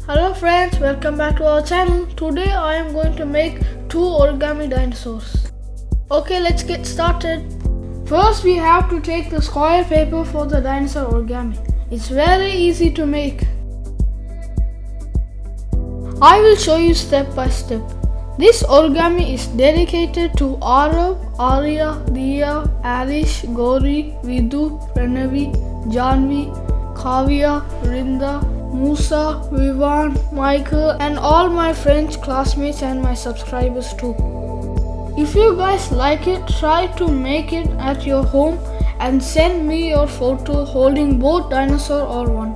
Hello friends, welcome back to our channel. Today I am going to make two origami dinosaurs. Okay, let's get started. First we have to take the square paper for the dinosaur origami. It's very easy to make. I will show you step by step. This origami is dedicated to Arav, Arya, Dia, Alish, Gori, Vidu, Pranavi, Janvi, Kavya, Rinda, Musa, Vivan, Michael and all my French classmates and my subscribers too. If you guys like it, try to make it at your home and send me your photo holding both dinosaur or one.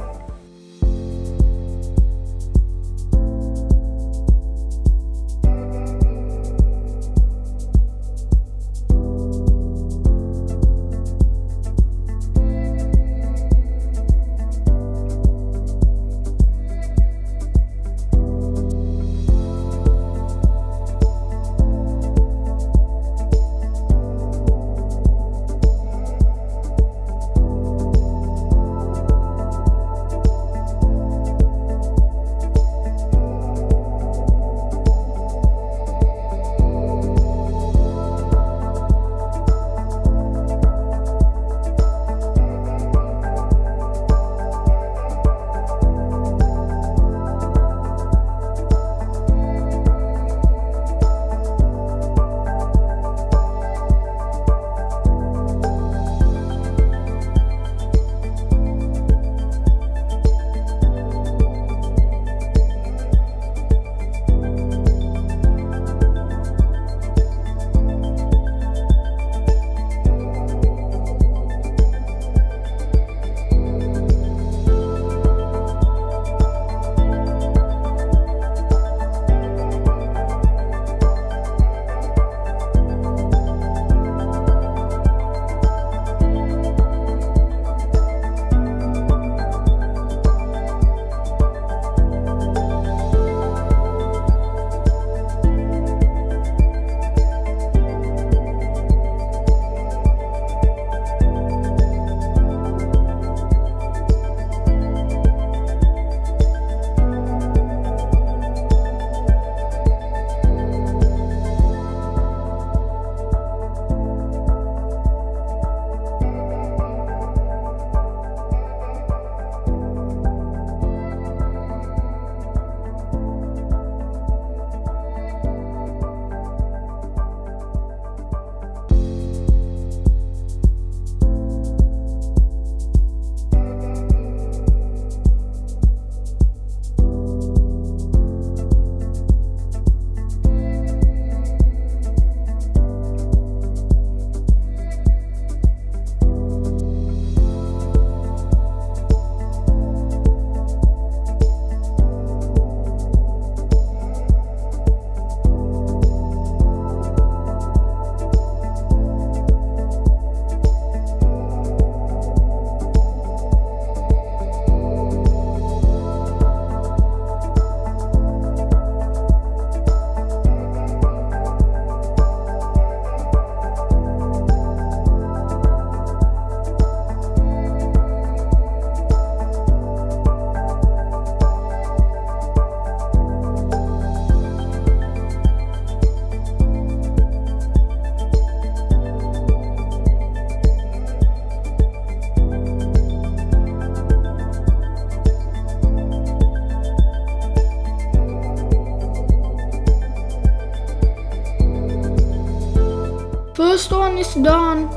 First one is done.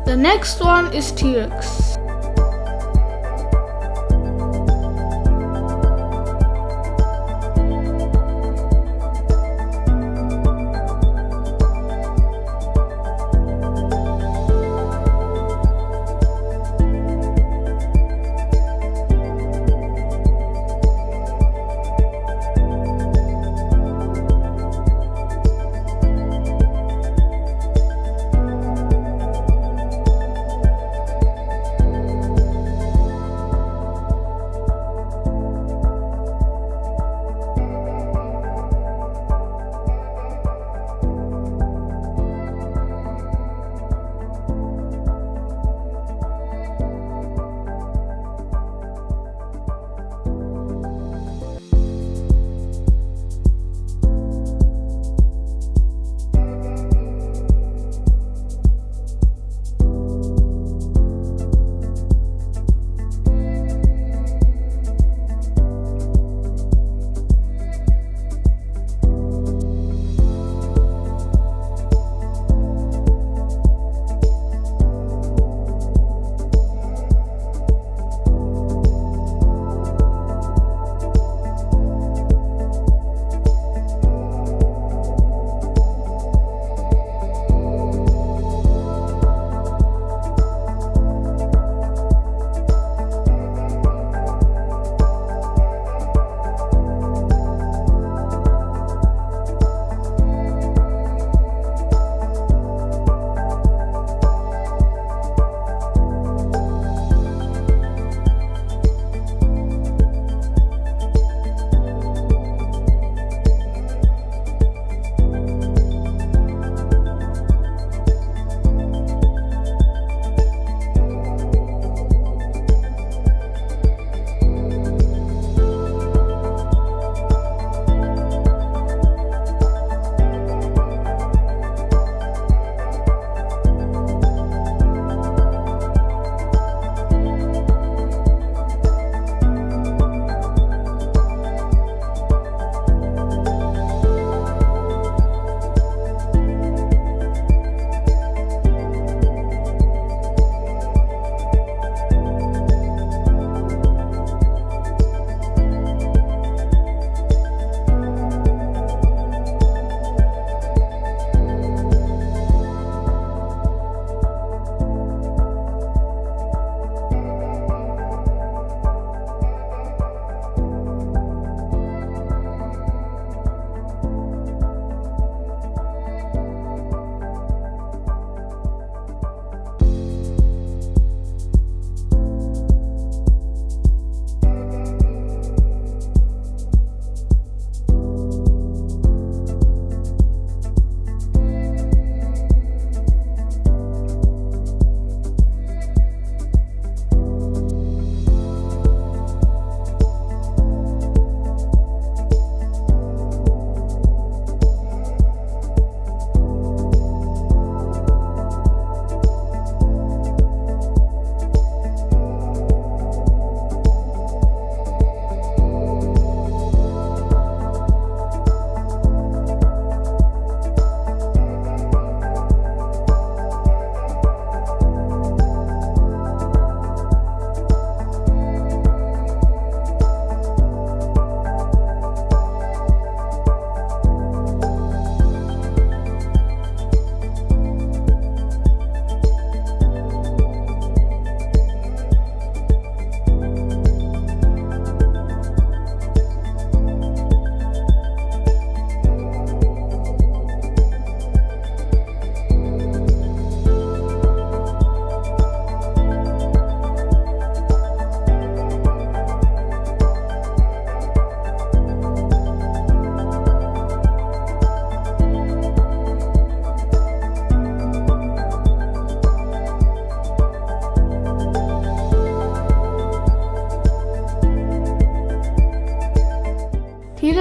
The next one is T-Rex.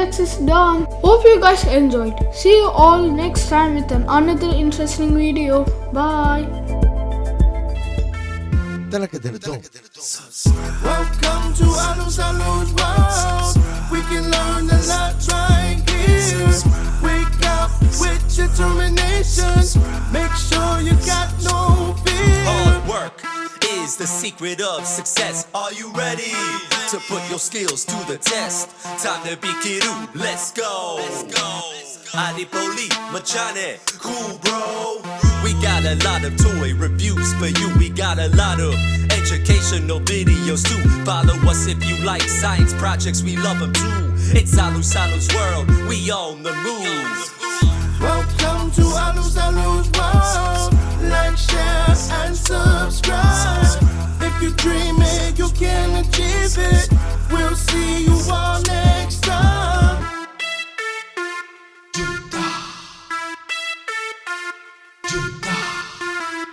project is done. Hope you guys enjoyed. See you all next time with another interesting video. Bye. Welcome to Alu's world. We can learn a lot right here. Wake up with determination. Make sure you got no fear. Hard work is the secret of success. Are you ready to put your skills to the test? Time to be Kiru, let's go. Adipoli, Machane, cool bro. We got a lot of toy reviews for you. We got a lot of educational videos too. Follow us if you like science projects, we love them too. It's Alu's world, we on the move. Welcome to Alu's world. Like, share, and